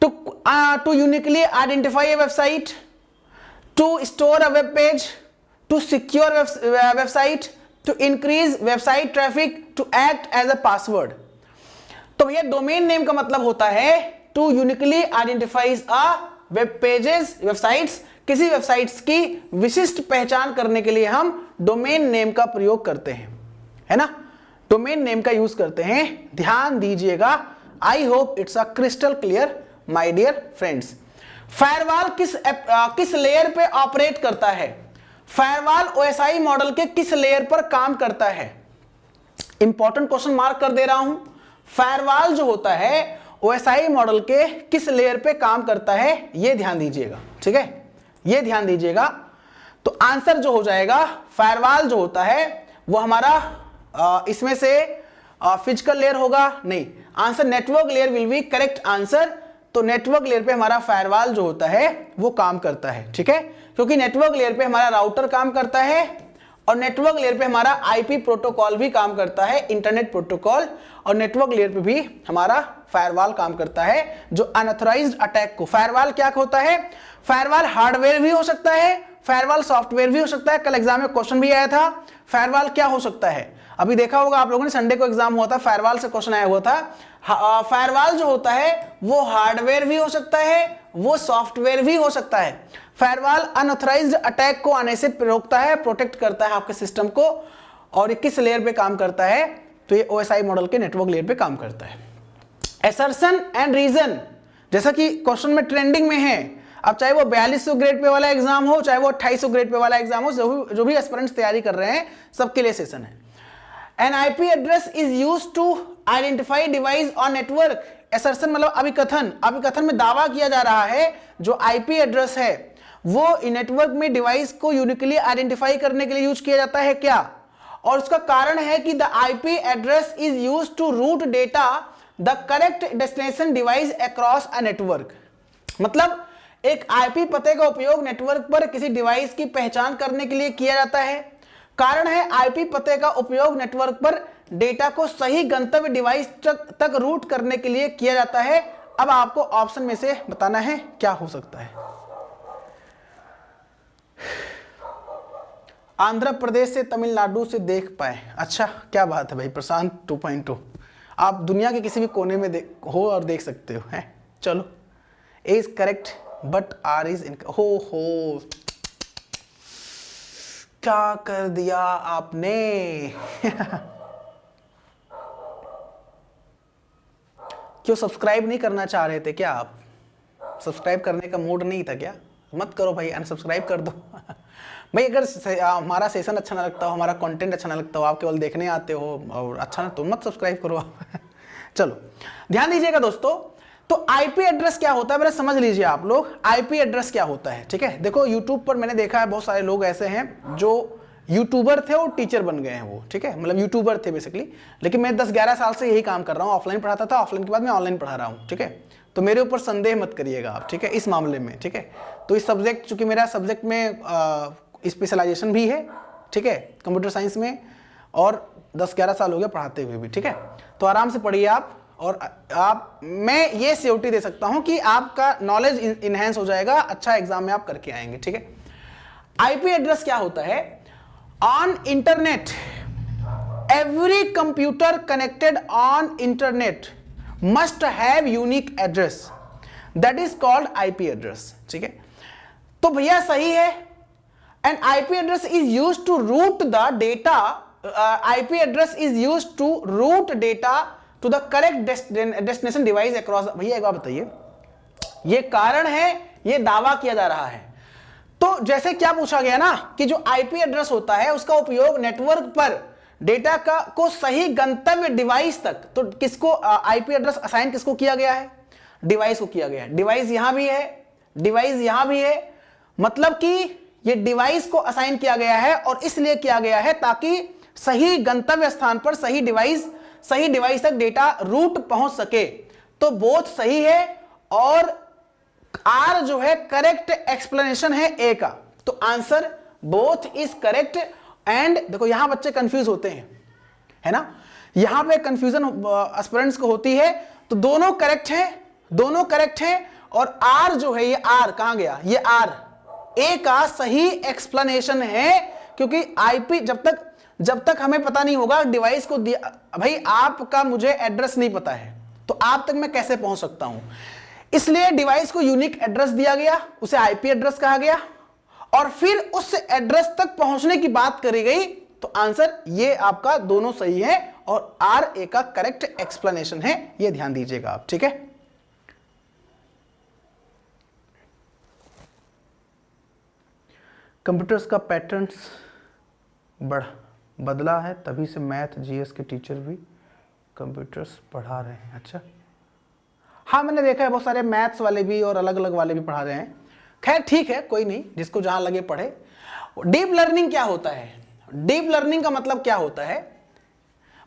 to uniquely identify a website, to store a web page, to secure website, to increase website traffic, to act as a password. तो भैया domain name का मतलब होता है to uniquely identifies a web pages, websites, किसी websites की विशिष्ट पहचान करने के लिए हम डोमेन नेम का प्रयोग करते हैं, है ना। डोमेन नेम का यूज करते हैं, ध्यान दीजिएगा। I hope it's a crystal clear my dear friends. Firewall किस लेयर पे ऑपरेट करता है, फायरवॉल ओएसआई मॉडल के किस लेयर पर काम करता है। इंपॉर्टेंट क्वेश्चन मार्क कर दे रहा हूं। फायरवॉल जो होता है ओएसआई मॉडल के किस लेयर पे काम करता है, ये ध्यान दीजिएगा, ठीक है, ये ध्यान दीजिएगा। तो आंसर जो हो जाएगा, फायरवॉल जो होता है वो हमारा इसमें से फिजिकल लेयर होगा, नहीं, answer network layer will be correct answer. तो नेटवर्क लेयर पे हमारा फायरवॉल जो होता है वो काम करता है, ठीक है, क्योंकि नेटवर्क लेयर पे हमारा राउटर काम करता है और नेटवर्क लेयर पे हमारा आईपी प्रोटोकॉल भी काम करता है, इंटरनेट प्रोटोकॉल, और नेटवर्क लेयर पे भी हमारा फायरवॉल काम करता है जो अनऑथराइज्ड अटैक को। फायरवॉल क्या होता है, फायरवॉल हार्डवेयर भी हो सकता है, फायरवॉल सॉफ्टवेयर भी हो सकता है। कल एग्जाम में क्वेश्चन भी आया था, फायरवॉल क्या हो सकता है, अभी देखा होगा आप लोगों ने, संडे को एग्जाम हुआ था, फायरवॉल से क्वेश्चन आया हुआ था। फायरवॉल जो होता है वो हार्डवेयर भी हो सकता है, वो सॉफ्टवेयर भी हो सकता है। फायरवॉल अनऑथराइज्ड अटैक को आने से रोकता है, प्रोटेक्ट करता है आपके सिस्टम को। और ये किस लेयर पे काम करता है, तो ये ओएसआई मॉडल के नेटवर्क लेयर पे काम करता है। असर्शन एंड रीजन, जैसा कि क्वेश्चन में ट्रेंडिंग में है, अब चाहे वो 4200 ग्रेड पे वाला एग्जाम हो, चाहे वो 2800 ग्रेड पे वाला एग्जाम हो, जो भी एस्पिरेंट्स तैयारी कर रहे हैं सबके लिए सेशन है। An IP address is used to identify device on network. Assertion मतलब अभिकथन में दावा किया जा रहा है जो IP एड्रेस है वो नेटवर्क में डिवाइस को यूनिकली आइडेंटिफाई करने के लिए यूज किया जाता है क्या, और उसका कारण है कि the IP address is used to route data the correct destination device across a network. मतलब एक IP पते का उपयोग नेटवर्क पर किसी डिवाइस की पहचान करने के लिए किया जाता है। कारण है आईपी पते का उपयोग नेटवर्क पर डेटा को सही गंतव्य डिवाइस तक रूट करने के लिए किया जाता है। अब आपको ऑप्शन में से बताना है क्या हो सकता है। आंध्र प्रदेश से तमिलनाडु से देख पाए। अच्छा, क्या बात है भाई प्रशांत 2.2, आप दुनिया के किसी भी कोने में हो और देख सकते हो हैं। चलो, A is correct but R is in. हो क्या कर दिया आपने। क्यों सब्सक्राइब नहीं करना चाह रहे थे क्या आप? सब्सक्राइब करने का मूड नहीं था क्या? मत करो भाई, अनसब्सक्राइब कर दो। भाई अगर हमारा सेशन अच्छा ना लगता हो, हमारा कंटेंट अच्छा ना लगता हो, आप केवल देखने आते हो और अच्छा ना, तो मत सब्सक्राइब करो आप। चलो ध्यान दीजिएगा दोस्तों, तो आईपी एड्रेस क्या होता है मेरे समझ लीजिए आप लोग। आईपी एड्रेस क्या होता है, ठीक है। देखो यूट्यूब पर मैंने देखा है बहुत सारे लोग ऐसे हैं जो यूट्यूबर थे और टीचर बन गए हैं वो, ठीक है, मतलब यूट्यूबर थे बेसिकली, लेकिन मैं 10-11 साल से यही काम कर रहा हूँ। ऑफलाइन पढ़ाता था, ऑफलाइन के बाद मैं ऑनलाइन पढ़ा रहा हूँ, ठीक है। तो मेरे ऊपर संदेह मत करिएगा आप, ठीक है, इस मामले में, ठीक है। तो इस सब्जेक्ट, चूंकि मेरा सब्जेक्ट में स्पेशलाइजेशन भी है, ठीक है, कंप्यूटर साइंस में, और 10-11 साल हो गया पढ़ाते हुए भी, ठीक है। तो आराम से पढ़िए आप, और आप, मैं ये सियोरिटी दे सकता हूं कि आपका नॉलेज इनहेंस हो जाएगा, अच्छा एग्जाम में आप करके आएंगे, ठीक है। आईपी एड्रेस क्या होता है? On internet, every computer connected on internet must have unique address, that is called IP address, ठीक है। तो भैया सही है, and IP address is used to route the data, IP address is used to route data to the correct destination device across. भैया एक बात बताइए, ये कारण है, ये दावा किया जा रहा है। तो जैसे क्या पूछा गया ना कि जो आईपी एड्रेस होता है उसका उपयोग नेटवर्क पर डेटा को सही गंतव्य डिवाइस तक, तो किसको आईपी एड्रेस असाइन किसको किया गया है? डिवाइस को किया गया है। डिवाइस यहां भी है, डिवाइस यहां भी है, मतलब कि ये डिवाइस को असाइन किया गया है, और इसलिए किया गया है ताकि सही गंतव्य स्थान पर सही डिवाइस तक डेटा रूट पहुंच सके। तो बोथ सही है, और आर जो है करेक्ट एक्सप्लेनेशन है ए का। तो answer both is correct. And देखो यहां बच्चे कंफ्यूज होते हैं, है ना, यहां पे कंफ्यूजन एस्पिरेंट्स को होती है। तो दोनों करेक्ट है, दोनों करेक्ट है, और आर जो है, ये आर कहां गया? ये आर ए का सही एक्सप्लेनेशन है, क्योंकि आईपी जब तक हमें पता नहीं होगा डिवाइस को दिया, भाई आपका मुझे एड्रेस नहीं पता है तो आप तक मैं कैसे पहुंच सकता हूं? इसलिए डिवाइस को यूनिक एड्रेस दिया गया, उसे आईपी एड्रेस कहा गया, और फिर उस एड्रेस तक पहुंचने की बात करी गई। तो आंसर ये आपका दोनों सही है, और आर ए का करेक्ट एक्सप्लेनेशन है, ये ध्यान दीजिएगा आप, ठीक है। कंप्यूटर्स का पैटर्न्स बदला है, तभी से मैथ जीएस के टीचर भी कंप्यूटर्स पढ़ा रहे हैं। अच्छा, हाँ मैंने देखा है बहुत सारे मैथ्स वाले भी और अलग अलग वाले भी पढ़ा रहे हैं। खैर ठीक है, कोई नहीं, जिसको जहां लगे पढ़े। डीप लर्निंग क्या होता है? डीप लर्निंग का मतलब क्या होता है?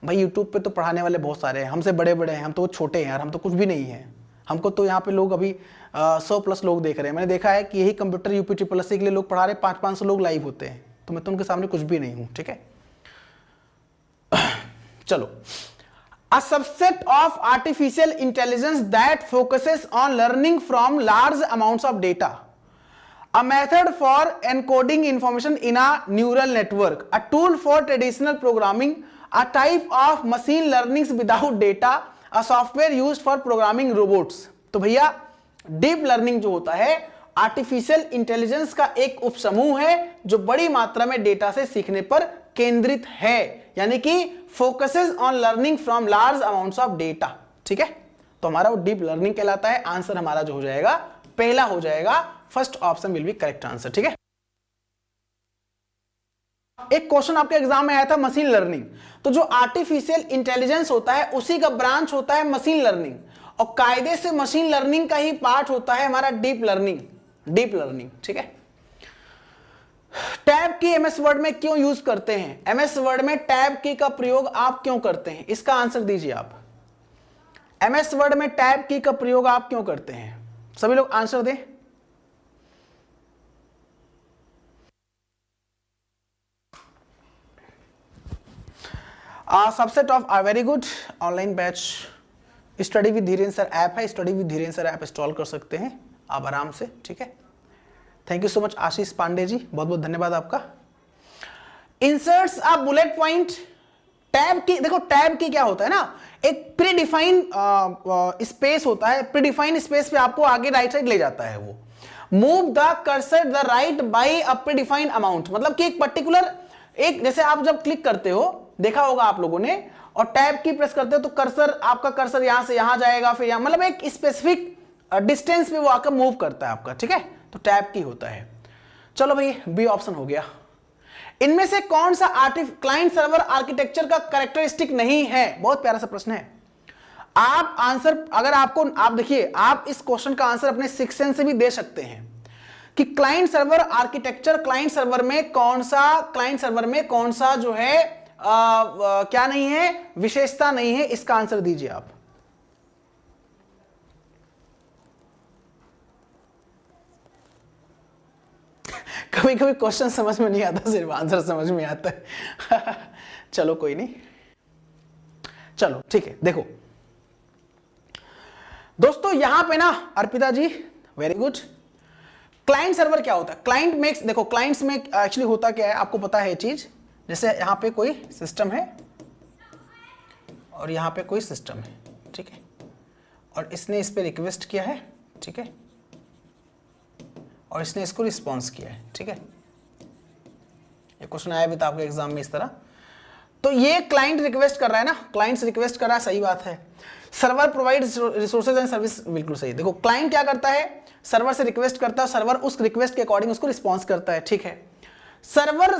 भाई यूट्यूब पे तो पढ़ाने वाले बहुत सारे हैं, हमसे बड़े बड़े हैं, हम तो छोटे हैं यार, हम तो कुछ भी नहीं है। हमको तो यहाँ पे लोग अभी 100+ लोग देख रहे हैं। मैंने देखा है कि यही कंप्यूटर यूपी SSC के लिए लोग पढ़ा रहे, 500-500 लोग लाइव होते हैं। तो मैं तो उनके सामने कुछ भी नहीं हूं, ठीक है। चलो, a subset of artificial intelligence that focuses on learning from large amounts of data, a method for encoding information in a neural network, a tool for traditional programming, a type of machine learning without data, a software used for programming robots। तो भैया deep learning जो होता है artificial intelligence का एक उपसमूह है जो बड़ी मात्रा में डेटा से सीखने पर केंद्रित है, यानी कि focuses on learning from large amounts of data, ठीक है। तो हमारा वो डीप लर्निंग कहलाता है। आंसर हमारा जो हो जाएगा पहला हो जाएगा, first option will be correct answer, ठीक है। एक क्वेश्चन आपके एग्जाम में आया था मशीन लर्निंग। तो जो आर्टिफिशियल इंटेलिजेंस होता है उसी का ब्रांच होता है मशीन लर्निंग, और कायदे से मशीन लर्निंग का ही पार्ट होता है हमारा डीप लर्निंग, ठीक है। टैब की एमएस वर्ड में क्यों यूज करते हैं? एमएस वर्ड में टैब की का प्रयोग आप क्यों करते हैं? इसका आंसर दीजिए आप। एमएस वर्ड में टैब की का प्रयोग आप क्यों करते हैं? सभी लोग आंसर दें। सबसे top very good online batch study with Dhiren sir app है, study with Dhiren sir app install कर सकते हैं आप आराम से, ठीक है। Thank you so much Ashish Pandey ji, बहुत बहुत धन्यवाद आपका। Inserts a bullet point, tab की देखो, टैब की क्या होता है ना, एक प्रीडिफाइन स्पेस होता है, प्रीडिफाइन स्पेस पे आपको आगे राइट साइड ले जाता है वो। Move the cursor the right by a predefined amount, मतलब कि एक पर्टिकुलर, एक जैसे आप जब क्लिक करते हो, देखा होगा आप लोगों ने, और टैब की प्रेस करते हो तो कर्सर, आपका कर्सर यहां से यहां जाएगा, फिर यहां, मतलब एक स्पेसिफिक डिस्टेंस पे वो आकर मूव करता है आपका, ठीक है, तो टैब की होता है। चलो भाई बी ऑप्शन हो गया। इनमें से कौन सा क्लाइंट सर्वर आर्किटेक्चर का कैरेक्टरिस्टिक नहीं है? बहुत प्यारा सा प्रश्न है। आप आंसर, अगर आपको, आप देखिए, आप इस क्वेश्चन का आंसर अपने 6th सेंस से भी दे सकते हैं कि client server architecture, client server में कौन सा जो है क्या नहीं है, विशेषता नहीं है, इसका आंसर दीजिए आप। कभी कभी क्वेश्चन समझ में नहीं आता, सिर्फ आंसर समझ में आता है। चलो कोई नहीं, चलो ठीक है। देखो दोस्तों यहां पे ना, अर्पिता जी वेरी गुड, क्लाइंट सर्वर क्या होता है? क्लाइंट मेक्स, देखो क्लाइंट्स में एक्चुअली होता क्या है, आपको पता है चीज, जैसे यहां पे कोई सिस्टम है और यहां पे कोई सिस्टम है, ठीक है, और इसने इस पे रिक्वेस्ट किया है, ठीक है, और इसने इसको रिस्पॉन्स किया है, ठीक है। ये क्वेश्चन आया भी था आपके एग्जाम में इस तरह। तो ये क्लाइंट रिक्वेस्ट कर रहा है ना, क्लाइंट्स रिक्वेस्ट कर रहा है, सही बात है। Server provide resources and service, बिल्कुल सही। देखो क्लाइंट क्या करता है, सर्वर से रिक्वेस्ट करता है, सर्वर उस रिक्वेस्ट के अकॉर्डिंग उसको रिस्पॉन्स करता है, ठीक है। Server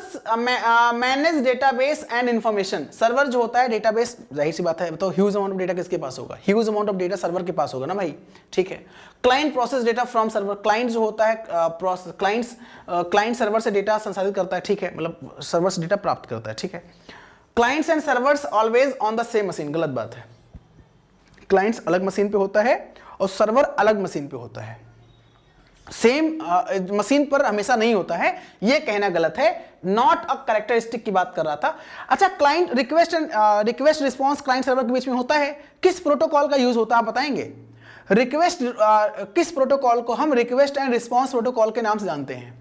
manage database and information, server जो होता है डेटाबेस, जाहिर सी बात है, बताओ ह्यूज अमाउंट ऑफ डेटा किसके पास होगा? Huge amount of data server के पास होगा ना भाई, ठीक है। Client process data from server, client जो होता है क्लाइंट सर्वर से डेटा संसाधित करता है, ठीक है, मतलब सर्वर से डेटा प्राप्त करता है, ठीक है। Clients and servers always on the same machine, गलत बात है। क्लाइंट्स अलग मशीन पे होता है और सर्वर अलग मशीन पे होता है, सेम मशीन पर हमेशा नहीं होता है, यह कहना गलत है। नॉट अ कैरेक्टरिस्टिक की बात कर रहा था। अच्छा, client request response client server के बीच में होता है, किस प्रोटोकॉल का यूज होता है आप बताएंगे? रिक्वेस्ट किस प्रोटोकॉल को हम रिक्वेस्ट एंड रिस्पॉन्स प्रोटोकॉल के नाम से जानते हैं?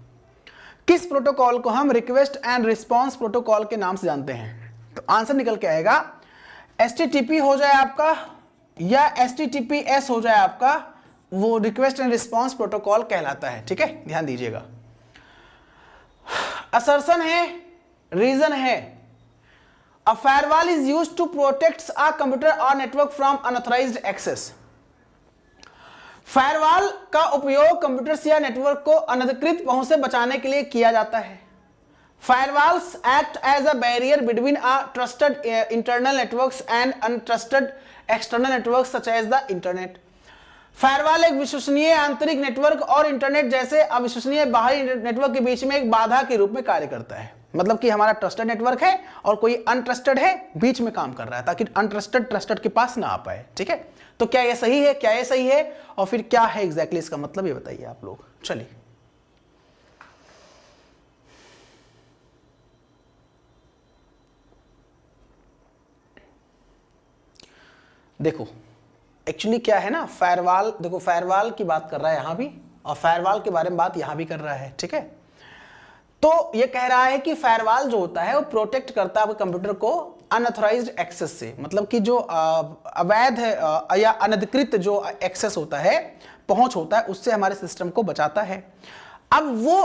किस प्रोटोकॉल को हम रिक्वेस्ट एंड रिस्पॉन्स प्रोटोकॉल के नाम से जानते हैं? तो आंसर निकल के आएगा HTTP हो जाए आपका या HTTPS हो जाए आपका, वो रिक्वेस्ट एंड रिस्पॉन्स प्रोटोकॉल कहलाता है, ठीक है, ध्यान दीजिएगा। असर्शन है, रीजन है। A firewall is used to protect a computer और network from unauthorized access. Firewall का उपयोग कंप्यूटर्स या नेटवर्क को अनधिकृत पहुंच से बचाने के लिए किया जाता है। Firewalls act as a barrier between a trusted internal networks and untrusted external networks such as the internet. Firewall एक विश्वसनीय आंतरिक नेटवर्क और इंटरनेट जैसे अविश्वसनीय बाहरी नेटवर्क के बीच में एक बाधा के रूप में कार्य करता है। मतलब कि हमारा ट्रस्टेड नेटवर्क है और कोई अनट्रस्टेड है, बीच में काम कर रहा है ताकि अनट्रस्टेड ट्रस्टेड के पास ना आ पाए, ठीक है। तो क्या ये सही है? क्या ये सही है? और फिर क्या है एग्जैक्टली इसका मतलब, ये बताइए आप लोग। चलिए देखो एक्चुअली क्या है ना, फायरवॉल, देखो फायरवॉल की बात कर रहा है यहां भी और फायरवॉल के बारे में बात यहां भी कर रहा है, ठीक है। तो ये कह रहा है कि फायरवॉल जो होता है वो प्रोटेक्ट करता है आपके कंप्यूटर को अनऑथराइज्ड एक्सेस से, मतलब कि जो अवैध है या अनधिकृत जो एक्सेस होता है, पहुंच होता है, उससे हमारे सिस्टम को बचाता है। अब वो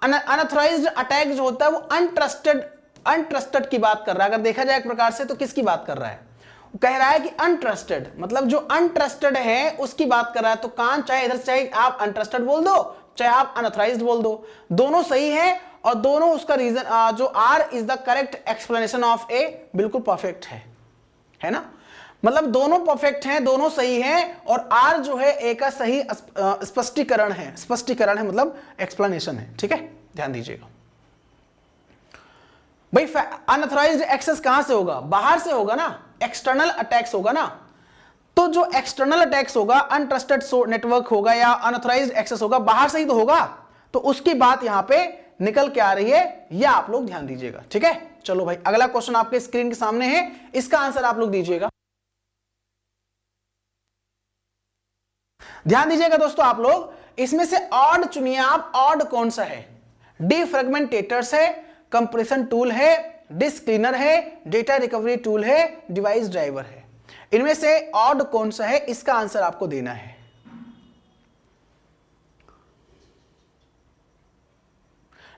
अनऑथराइज्ड अटैक जो होता है वो अनट्रस्टेड की बात कर रहा है। अगर देखा जाए एक प्रकार से तो किसकी बात कर रहा है? कह रहा है कि अनट्रस्टेड, मतलब जो अनट्रस्टेड है उसकी बात कर रहा है। तो कान चाहे इधर चाहे आप अनट्रस्टेड बोल दो, चाहे आप अनऑथराइज्ड बोल दो, दोनों सही है और दोनों उसका रीजन जो R is the correct explanation of A, बिल्कुल परफेक्ट है ना। मतलब दोनों परफेक्ट हैं, दोनों सही हैं और आर जो है ए का सही स्पष्टीकरण है, मतलब एक्सप्लेनेशन है, ठीक है, ध्यान दीजिएगा भाई। अनऑथराइज्ड एक्सेस कहां से होगा? बाहर से होगा ना, एक्सटर्नल अटैक्स होगा ना। तो जो एक्सटर्नल अटैक्स होगा, अनट्रस्टेड नेटवर्क होगा या अनऑथराइज्ड एक्सेस होगा, बाहर से ही तो होगा। तो उसकी बात यहां पे निकल के आ रही है, यह आप लोग ध्यान दीजिएगा, ठीक है। चलो भाई अगला क्वेश्चन आपके स्क्रीन के सामने है, इसका आंसर आप लोग दीजिएगा। ध्यान दीजिएगा दोस्तों आप लोग, इसमें से ऑड चुनिए आप, ऑड कौन सा है? डिफ्रेगमेंटेटर्स है, कंप्रेशन टूल है, डिस्क क्लीनर है, डेटा रिकवरी टूल है, डिवाइस ड्राइवर है। इनमें से ऑड कौन सा है, इसका आंसर आपको देना है।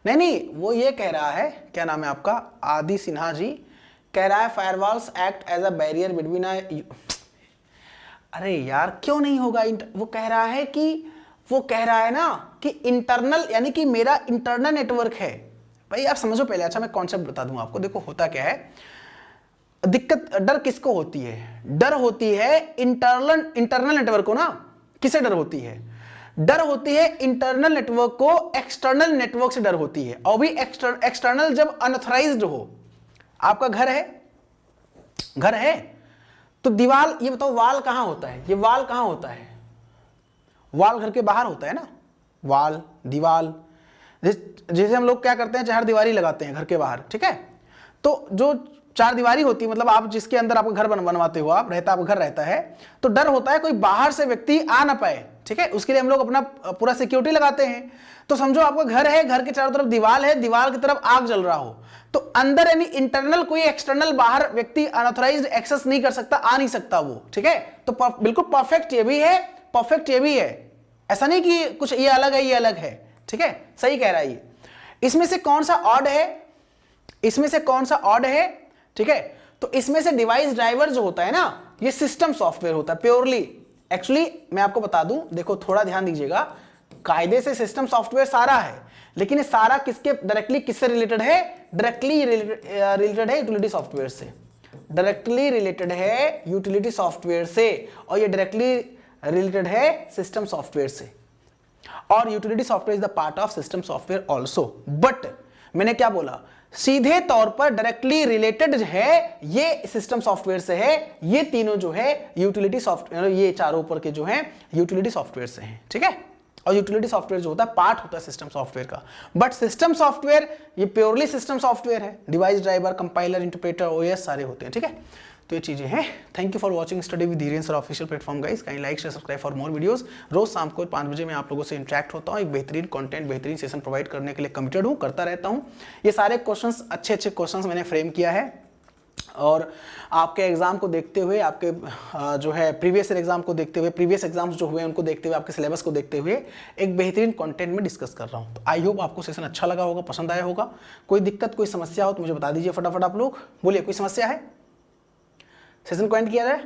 नहीं, वो ये कह रहा है, क्या नाम है आपका, आदि सिन्हा जी कह रहा है firewalls act as a barrier between अरे यार क्यों नहीं होगा, वो कह रहा है कि, वो कह रहा है ना कि इंटरनल, यानी कि मेरा इंटरनल नेटवर्क है। भाई आप समझो पहले, अच्छा मैं कॉन्सेप्ट बता दूं आपको। देखो होता क्या है, दिक्कत डर किसको होती है? डर होती है इंटरनल नेटवर्क को ना। किसे डर होती है? डर होती है इंटरनल नेटवर्क को एक्सटर्नल नेटवर्क से डर होती है। और भी एक्सटर्नल जब अनऑथराइज्ड हो। आपका घर है तो दीवार, ये बताओ वाल कहां होता है? ये वाल कहां होता है? वाल घर के बाहर होता है ना, वाल दीवाल। जैसे हम लोग क्या करते हैं, चार दीवारी लगाते हैं घर के बाहर, ठीक है। तो जो चार दीवारी होती है, मतलब आप जिसके अंदर आपका घर बनवाते हो, आप रहता, आपका घर रहता है, तो डर होता है कोई बाहर से व्यक्ति आ ना पाए, ठीक है। उसके लिए हम लोग अपना पूरा सिक्योरिटी लगाते हैं। तो समझो आपका घर है, घर के चारों तरफ दीवार है, दीवार की तरफ आग जल रहा हो, तो अंदर यानी इंटरनल कोई एक्सटर्नल बाहर व्यक्ति अनऑथराइज्ड एक्सेस नहीं कर सकता, आ नहीं सकता वो, ठीक है। तो बिल्कुल परफेक्ट ये भी है, परफेक्ट ये भी है। ऐसा नहीं कि कुछ ये अलग है ये अलग है, ठीक है, सही कह रहा है ये। इसमें से कौन सा ऑड है? इसमें से कौन सा ऑड है? ठीक है, तो इसमें से डिवाइस ड्राइवर जो होता है ना, ये सिस्टम सॉफ्टवेयर होता है प्योरली। एक्चुअली मैं आपको बता दूं, देखो थोड़ा ध्यान दीजिएगा, कायदे से सिस्टम सॉफ्टवेयर सारा है, लेकिन ये सारा किसके डायरेक्टली किससे रिलेटेड है? डायरेक्टली रिलेटेड है यूटिलिटी सॉफ्टवेयर से। डायरेक्टली रिलेटेड है यूटिलिटी सॉफ्टवेयर से, और ये डायरेक्टली रिलेटेड है सिस्टम सॉफ्टवेयर से। और utility software is the part of system software also. But मैंने क्या बोला, सीधे तौर पर डायरेक्टली रिलेटेड है ये सिस्टम सॉफ्टवेयर से है। ये तीनों जो है यूटिलिटी सॉफ्टवेयर, ये चारों ऊपर के जो हैं यूटिलिटी सॉफ्टवेयर से हैं, ठीक है। और यूटिलिटी सॉफ्टवेयर जो होता है पार्ट होता है सिस्टम सॉफ्टवेयर का। बट सिस्टम सॉफ्टवेयर ये प्योरली सिस्टम सॉफ्टवेयर है। Device driver, compiler, interpreter, OS सारे होते हैं, ठीक है। तो ये चीजें हैं। Thank you for watching study with Dhiren sir official platform guys. कहीं like share subscribe for more videos. रोज शाम को 5 बजे मैं आप लोगों से इंटरेक्ट होता हूँ, एक बेहतरीन कंटेंट, बेहतरीन सेशन प्रोवाइड करने के लिए कमिटेड हूँ, करता रहता हूँ। ये सारे क्वेश्चंस अच्छे क्वेश्चंस मैंने फ्रेम किया है, और आपके एग्जाम को देखते हुए, आपके जो है प्रीवियस एग्जाम को देखते हुए, प्रीवियस एग्जाम्स जो हुए उनको देखते हुए, आपके सिलेबस को देखते हुए एक बेहतरीन कंटेंट में डिस्कस कर रहा हूं। तो आई होप आपको सेशन अच्छा लगा होगा, पसंद आया होगा। कोई दिक्कत, कोई समस्या हो तो मुझे बता दीजिए फटाफट। आप लोग बोलिए, कोई समस्या है? सेशन को एंड किया जाए।